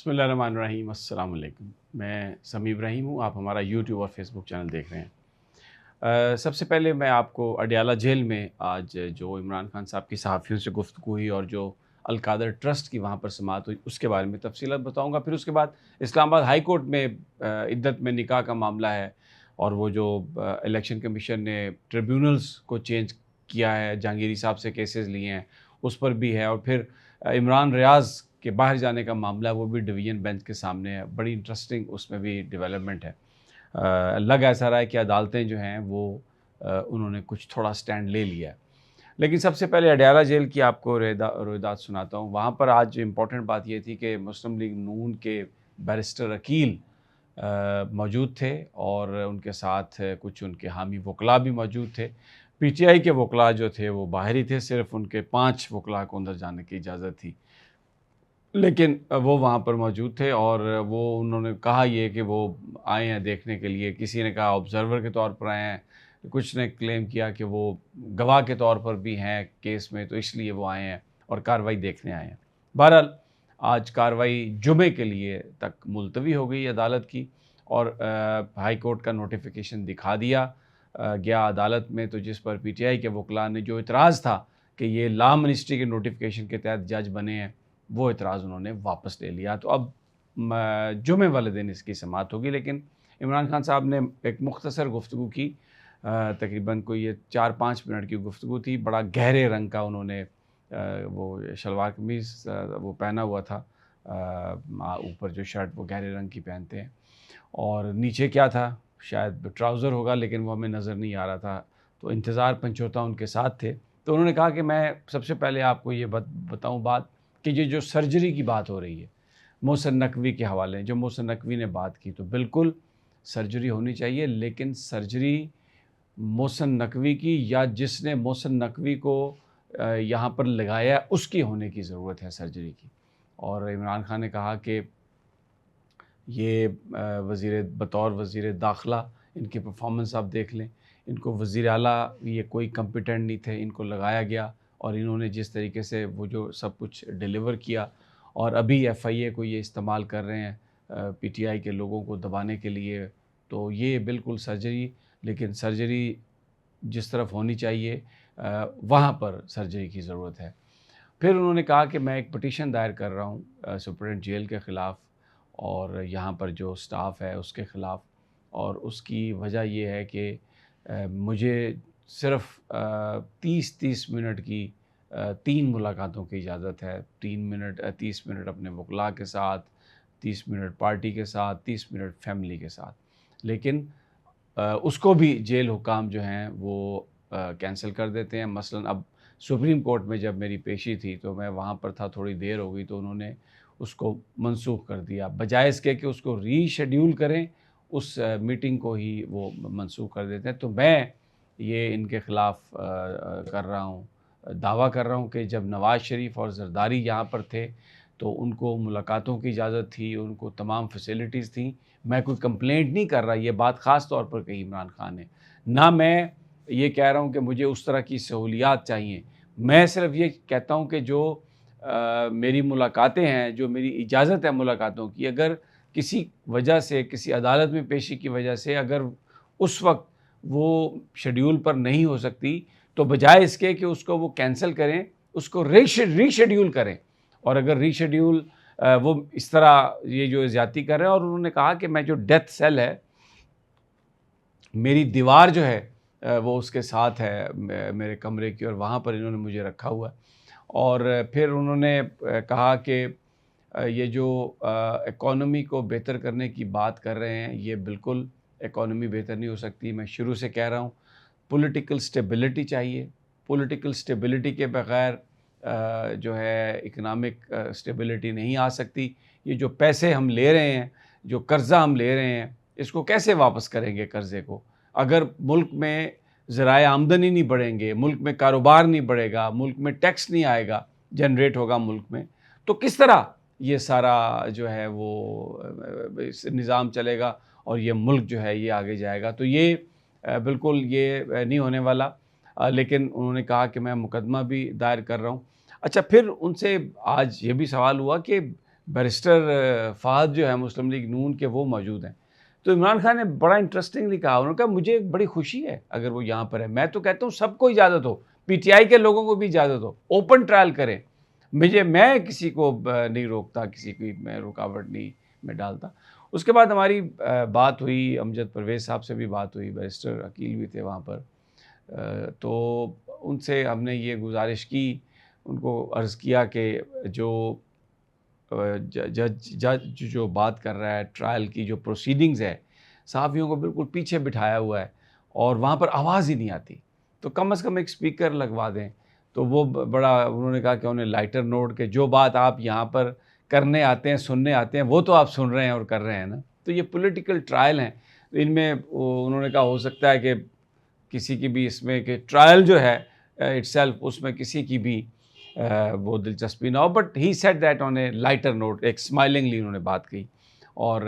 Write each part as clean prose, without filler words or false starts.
बिस्मिल्लाहिर्रहमानिर्रहीम। अस्सलाम वालेकुम। मैं समी इब्राहिम हूँ। आप हमारा यूट्यूब और फेसबुक चैनल देख रहे हैं। सबसे पहले मैं आपको अडयाला जेल में आज जो इमरान खान साहब की सहाफ़ियों से गुफ्तगू हुई और जो अल-कादर ट्रस्ट की वहाँ पर समाअत हुई, उसके बारे में तफ़सीलात बताऊँगा। फिर उसके बाद इस्लामाबाद हाई कोर्ट में इद्दत में निकाह का मामला है और वो जो इलेक्शन कमीशन ने ट्रिब्यूनल्स को चेंज किया है, जहांगीरी साहब से केसेस लिए हैं, उस पर भी है। और फिर इमरान रियाज़ के बाहर जाने का मामला, वो भी डिवीज़न बेंच के सामने है। बड़ी इंटरेस्टिंग उसमें भी डेवलपमेंट है। लग ऐसा रहा है कि अदालतें जो हैं वो उन्होंने कुछ थोड़ा स्टैंड ले लिया है। लेकिन सबसे पहले अडयाला जेल की आपको रोएदाद सुनाता हूँ। वहाँ पर आज इम्पॉर्टेंट बात ये थी कि मुस्लिम लीग नून के बैरिस्टर अकील मौजूद थे और उनके साथ कुछ उनके हामी वकला भी मौजूद थे। पीटीआई के वकला जो थे वो बाहर ही थे, सिर्फ़ उनके 5 वकला को अंदर जाने की इजाज़त थी। लेकिन वो वहाँ पर मौजूद थे और वो उन्होंने कहा ये कि वो आए हैं देखने के लिए। किसी ने कहा ऑब्ज़र्वर के तौर पर आए हैं, कुछ ने क्लेम किया कि वो गवाह के तौर पर भी हैं केस में, तो इसलिए वो आए हैं और कार्रवाई देखने आए हैं। बहरहाल आज कार्रवाई जुमे के लिए तक मुलतवी हो गई अदालत की और हाई कोर्ट का नोटिफ़िकेशन दिखा दिया गया अदालत में, तो जिस पर पीटीआई के वकला ने जो इतराज़ था कि ये लॉ मिनिस्ट्री के नोटिफ़िकेशन के तहत जज बने हैं, वो इतराज़ उन्होंने वापस ले लिया। तो अब जुमे वाले दिन इसकी समाअत होगी। लेकिन इमरान खान साहब ने एक मुख्तसर गुफ्तगू की, तकरीबन कोई ये 4-5 मिनट की गुफ्तगू थी। बड़ा गहरे रंग का उन्होंने वो शलवार कमीज़ वो पहना हुआ था, ऊपर जो शर्ट वो गहरे रंग की पहनते हैं और नीचे क्या था, शायद ट्राउज़र होगा, लेकिन वो हमें नज़र नहीं आ रहा था। तो इंतज़ार पंचोता उनके साथ थे। तो उन्होंने कहा कि मैं सबसे पहले आपको ये बताऊँ बात कि ये जो सर्जरी की बात हो रही है मोहसिन नकवी के हवाले, जो मोहसिन नकवी ने बात की, तो बिल्कुल सर्जरी होनी चाहिए, लेकिन सर्जरी मोहसिन नकवी की या जिसने मोहसिन नकवी को यहाँ पर लगाया उसकी होने की ज़रूरत है सर्जरी की। और इमरान खान ने कहा कि ये बतौर वज़ीर दाखिला इनकी परफॉर्मेंस आप देख लें, इनको वज़ीर आला ये कोई कॉम्पिटेंट नहीं थे, इनको लगाया गया और इन्होंने जिस तरीके से वो जो सब कुछ डिलीवर किया और अभी एफआईए को ये इस्तेमाल कर रहे हैं पीटीआई के लोगों को दबाने के लिए, तो ये बिल्कुल सर्जरी, लेकिन सर्जरी जिस तरफ होनी चाहिए वहाँ पर सर्जरी की ज़रूरत है। फिर उन्होंने कहा कि मैं एक पिटीशन दायर कर रहा हूँ सुप्रीडेंट जेल के ख़िलाफ़ और यहाँ पर जो स्टाफ है उसके ख़िलाफ़, और उसकी वजह ये है कि मुझे सिर्फ़ 30-30 मिनट की 3 मुलाकातों की इजाज़त है। 30 मिनट अपने वकला के साथ, 30 मिनट पार्टी के साथ, 30 मिनट फैमिली के साथ। लेकिन उसको भी जेल हुकाम जो हैं वो कैंसिल कर देते हैं। मसलन अब सुप्रीम कोर्ट में जब मेरी पेशी थी तो मैं वहाँ पर था, थोड़ी देर हो गई तो उन्होंने उसको मनसूख कर दिया। बजाय इसके कि उसको रीशेड्यूल करें, उस मीटिंग को ही वो मनसूख कर देते हैं। तो मैं ये इनके ख़िलाफ़ कर रहा हूँ, दावा कर रहा हूँ कि जब नवाज़ शरीफ और ज़रदारी यहाँ पर थे तो उनको मुलाकातों की इजाज़त थी, उनको तमाम फ़ैसिलिटीज़ थी। मैं कोई कंप्लेंट नहीं कर रहा, ये बात ख़ास तौर पर कही इमरान खान ने। ना मैं ये कह रहा हूँ कि मुझे उस तरह की सहूलियात चाहिए। मैं सिर्फ़ ये कहता हूँ कि जो मेरी मुलाकातें हैं, जो मेरी इजाज़त है मुलाकातों की, अगर किसी वजह से, किसी अदालत में पेशी की वजह से अगर उस वक़्त वो शेड्यूल पर नहीं हो सकती, तो बजाय इसके कि उसको वो कैंसल करें, उसको रीशेड्यूल करें। और अगर रीशेड्यूल वो इस तरह ये जो ज़्यादती कर रहे हैं, और उन्होंने कहा कि मैं जो डेथ सेल है, मेरी दीवार जो है वो उसके साथ है मेरे कमरे की, और वहाँ पर इन्होंने मुझे रखा हुआ है। और फिर उन्होंने कहा कि ये जो इकॉनमी को बेहतर करने की बात कर रहे हैं, ये बिल्कुल इकॉनमी बेहतर नहीं हो सकती। मैं शुरू से कह रहा हूँ, पॉलिटिकल स्टेबिलिटी चाहिए। पॉलिटिकल स्टेबिलिटी के बग़ैर जो है इकनॉमिक स्टेबिलिटी नहीं आ सकती। ये जो पैसे हम ले रहे हैं, जो कर्ज़ा हम ले रहे हैं, इसको कैसे वापस करेंगे कर्ज़े को? अगर मुल्क में ज़राए आमदनी नहीं बढ़ेंगे, मुल्क में कारोबार नहीं बढ़ेगा, मुल्क में टैक्स नहीं आएगा, जनरेट होगा मुल्क में, तो किस तरह ये सारा जो है वो इस निज़ाम चलेगा और ये मुल्क जो है ये आगे जाएगा? तो ये बिल्कुल ये नहीं होने वाला। लेकिन उन्होंने कहा कि मैं मुकदमा भी दायर कर रहा हूँ। अच्छा, फिर उनसे आज ये भी सवाल हुआ कि बैरिस्टर फ़हद जो है मुस्लिम लीग नून के, वो मौजूद हैं। तो इमरान खान ने बड़ा इंटरेस्टिंगली कहा, उन्होंने कहा मुझे बड़ी खुशी है अगर वो यहाँ पर है। मैं तो कहता हूँ सबको इजाज़त हो, पीटीआई के लोगों को भी इजाज़त हो, ओपन ट्रायल करें। मैं किसी को नहीं रोकता, किसी की मैं रुकावट नहीं मैं डालता। उसके बाद हमारी बात हुई, अमजद परवेज़ साहब से भी बात हुई, बैरिस्टर अकील भी थे वहाँ पर। तो उनसे हमने ये गुज़ारिश की, उनको अर्ज़ किया कि जो जज जो बात कर रहा है, ट्रायल की जो प्रोसीडिंग्स है, सहाफ़ियों को बिल्कुल पीछे बिठाया हुआ है और वहाँ पर आवाज़ ही नहीं आती। तो कम से कम एक स्पीकर लगवा दें। तो वो बड़ा उन्होंने कहा कि उन्हें लाइटर नोट के जो बात आप यहाँ पर करने आते हैं, सुनने आते हैं, वो तो आप सुन रहे हैं और कर रहे हैं ना। तो ये पॉलिटिकल ट्रायल हैं। तो इनमें उन्होंने कहा हो सकता है कि किसी की भी इसमें कि ट्रायल जो है इटसेल्फ, उसमें किसी की भी वो दिलचस्पी ना हो। But he said that on A lighter note, एक स्माइलिंगली उन्होंने बात कही। और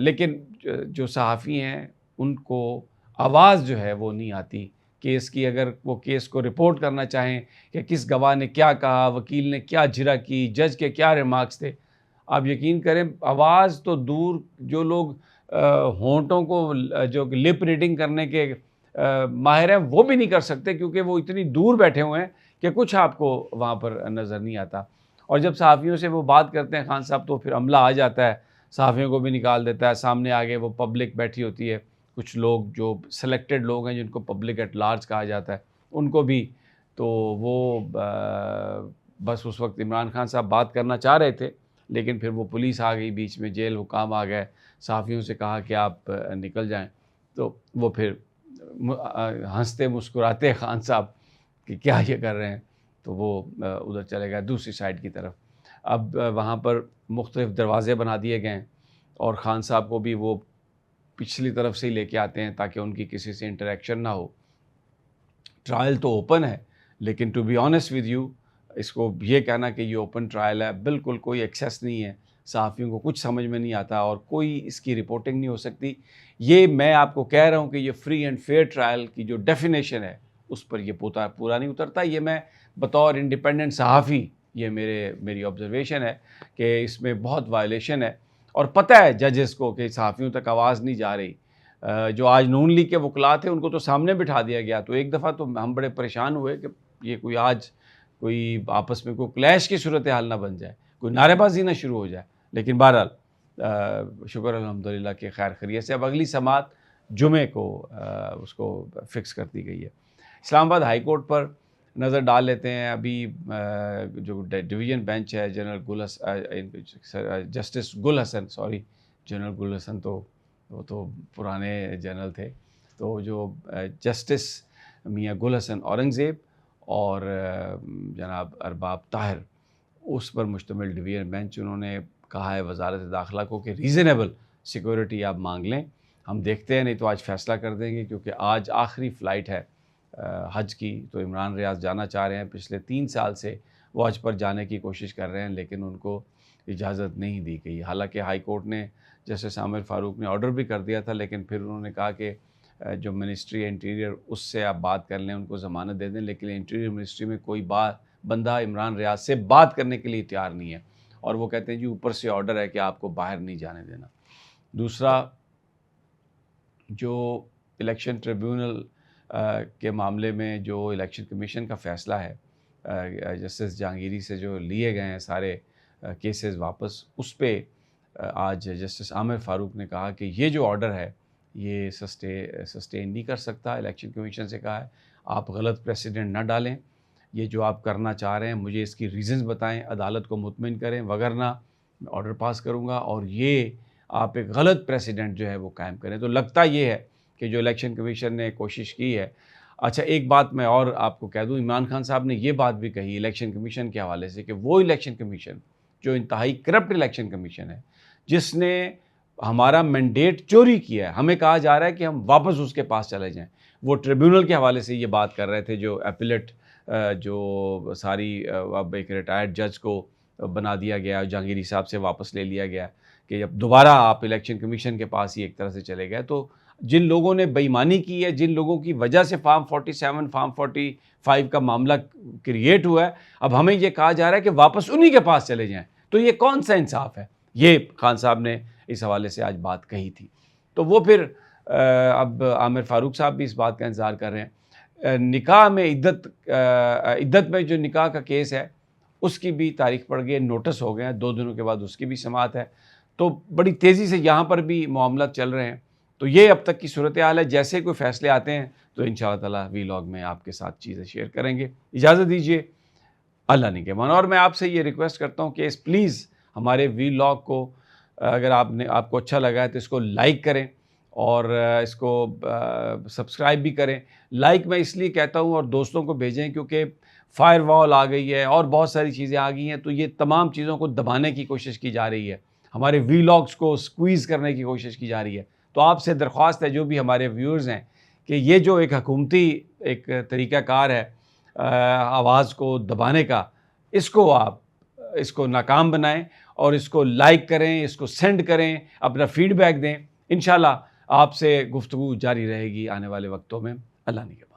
लेकिन जो सहाफ़ी हैं उनको आवाज़ जो है वो नहीं आती केस की। अगर वो केस को रिपोर्ट करना चाहें कि किस गवाह ने क्या कहा, वकील ने क्या झिरा की, जज के क्या रिमार्क्स थे, आप यकीन करें आवाज़ तो दूर, जो लोग होंठों को जो लिप रीडिंग करने के माहिर हैं वो भी नहीं कर सकते, क्योंकि वो इतनी दूर बैठे हुए हैं कि कुछ आपको वहाँ पर नज़र नहीं आता। और जब सहाफ़ियों से वो बात करते हैं खान साहब, तो फिर अमला आ जाता है, सहाफ़ियों को भी निकाल देता है। सामने आगे वो पब्लिक बैठी होती है, कुछ लोग जो सिलेक्टेड लोग हैं जिनको पब्लिक एट लार्ज कहा जाता है, उनको भी। तो वो बस उस वक्त इमरान खान साहब बात करना चाह रहे थे, लेकिन फिर वो पुलिस आ गई बीच में, जेल हुकाम आ गए, सहाफ़ियों से कहा कि आप निकल जाएं। तो वो फिर हंसते मुस्कुराते खान साहब कि क्या ये कर रहे हैं, तो वो उधर चले गए दूसरी साइड की तरफ। अब वहाँ पर मुख्तलिफ़ दरवाज़े बना दिए गए हैं और ख़ान साहब को भी वो पिछली तरफ से ही लेके आते हैं ताकि उनकी किसी से इंटरेक्शन ना हो। ट्रायल तो ओपन है, लेकिन to be honest with you, इसको ये कहना कि ये ओपन ट्रायल है, बिल्कुल कोई एक्सेस नहीं है। सहाफ़ियों को कुछ समझ में नहीं आता और कोई इसकी रिपोर्टिंग नहीं हो सकती। ये मैं आपको कह रहा हूँ कि ये फ्री एंड फेयर ट्रायल की जो डेफिनेशन है, उस पर ये पूरा नहीं उतरता। ये मैं बतौर इंडिपेंडेंट सहाफ़ी, ये मेरी ऑब्ज़र्वेशन है कि इसमें बहुत वायलेशन है। और पता है जजेस को कि सहाफ़ियों तक आवाज़ नहीं जा रही। जो आज नून लीग के वकला थे उनको तो सामने बिठा दिया गया। तो एक दफ़ा तो हम बड़े परेशान हुए कि ये कोई आपस में कोई क्लैश की सूरत हाल ना बन जाए, कोई नारेबाजी ना शुरू हो जाए। लेकिन बहरहाल शुक्र अल्हम्दुलिल्लाह कि खैर खैरियत से अब अगली समात जुमे को उसको फ़िक्स कर दी गई है। इस्लामाबाद हाई कोर्ट पर नज़र डाल लेते हैं। अभी जो डिवीज़न बेंच है, जस्टिस गुल हसन, सॉरी जनरल गुल हसन तो वो तो पुराने जनरल थे। तो जो जस्टिस मियाँ गुल हसन औरंगज़ेब और जनाब अरबाब ताहिर, उस पर मुश्तमिल डिवीज़न बेंच, उन्होंने कहा है वज़ारत दाखिला को कि रीज़नेबल सिक्योरिटी आप मांग लें। हम देखते हैं, नहीं तो आज फ़ैसला कर देंगे, क्योंकि आज आखिरी फ़्लाइट है हज की। तो इमरान रियाज जाना चाह रहे हैं, पिछले 3 साल से वो हज पर जाने की कोशिश कर रहे हैं, लेकिन उनको इजाज़त नहीं दी गई। हालांकि हाई कोर्ट ने, जस्टिस आमिर फ़ारूक ने ऑर्डर भी कर दिया था, लेकिन फिर उन्होंने कहा कि जो मिनिस्ट्री इंटीरियर, उससे आप बात कर लें, उनको ज़मानत दे दें। लेकिन इंटीरियर मिनिस्ट्री में कोई बंदा इमरान रियाज से बात करने के लिए तैयार नहीं है, और वो कहते हैं जी ऊपर से ऑर्डर है कि आपको बाहर नहीं जाने देना। दूसरा, जो इलेक्शन ट्रिब्यूनल के मामले में जो इलेक्शन कमीशन का फ़ैसला है, जस्टिस जहांगीरी से जो लिए गए हैं सारे केसेस वापस, उस पे आज जस्टिस आमिर फ़ारूक ने कहा कि ये जो ऑर्डर है ये सस्टेन नहीं कर सकता। इलेक्शन कमीशन से कहा है आप गलत प्रेसिडेंट ना डालें, ये जो आप करना चाह रहे हैं मुझे इसकी रीज़न्स बताएं, अदालत को मुतमिन करें, वगरना मैं ऑर्डर पास करूँगा और ये आप एक गलत प्रेसिडेंट जो है वो कायम करें। तो लगता ये है कि जो इलेक्शन कमीशन ने कोशिश की है। अच्छा, एक बात मैं और आपको कह दूँ, इमरान खान साहब ने ये बात भी कही इलेक्शन कमीशन के हवाले से कि वो इलेक्शन कमीशन जो इंतहाई करप्ट इलेक्शन कमीशन है, जिसने हमारा मैंडेट चोरी किया है, हमें कहा जा रहा है कि हम वापस उसके पास चले जाएं। वो ट्रिब्यूनल के हवाले से ये बात कर रहे थे, जो अपीलेट जो सारी अब एक रिटायर्ड जज को बना दिया गया, जहांगीरी साहब से वापस ले लिया गया कि अब दोबारा आप इलेक्शन कमीशन के पास ही एक तरह से चले गए। तो जिन लोगों ने बेईमानी की है, जिन लोगों की वजह से फार्म 47, फार्म 45 का मामला क्रिएट हुआ है, अब हमें ये कहा जा रहा है कि वापस उन्हीं के पास चले जाएं। तो ये कौन सा इंसाफ है? ये खान साहब ने इस हवाले से आज बात कही थी। तो वो फिर अब आमिर फ़ारूक साहब भी इस बात का इंतज़ार कर रहे हैं। निकाह में इद्दत में जो निकाह का केस है उसकी भी तारीख पड़ गई है, नोटिस हो गए हैं, 2 दिनों के बाद उसकी भी समाअत है। तो बड़ी तेज़ी से यहाँ पर भी मामलात चल रहे हैं। तो ये अब तक की सूरत हाल है। जैसे कोई फ़ैसले आते हैं तो इंशाअल्लाह ताला वीलॉग में आपके साथ चीज़ें शेयर करेंगे। इजाज़त दीजिए, अल्लाह निगहबान। और मैं आपसे ये रिक्वेस्ट करता हूँ कि इस प्लीज़ हमारे वीलॉग को अगर आपको अच्छा लगा है तो इसको लाइक करें और इसको सब्सक्राइब भी करें। लाइक मैं इसलिए कहता हूँ और दोस्तों को भेजें क्योंकि फ़ायरवॉल आ गई है और बहुत सारी चीज़ें आ गई हैं, तो ये तमाम चीज़ों को दबाने की कोशिश की जा रही है। हमारे वीलॉग्स को स्क्वीज़ करने की कोशिश की जा रही है। तो आपसे दरख्वास्त है, जो भी हमारे व्यूअर्स हैं, कि ये जो एक हुकूमती एक तरीक़ाकार है आवाज़ को दबाने का, इसको नाकाम बनाएँ और इसको लाइक करें, इसको सेंड करें, अपना फ़ीडबैक दें। इंशाअल्लाह आपसे गुफ्तगू जारी रहेगी आने वाले वक्तों में। अल्लाह निगहबान।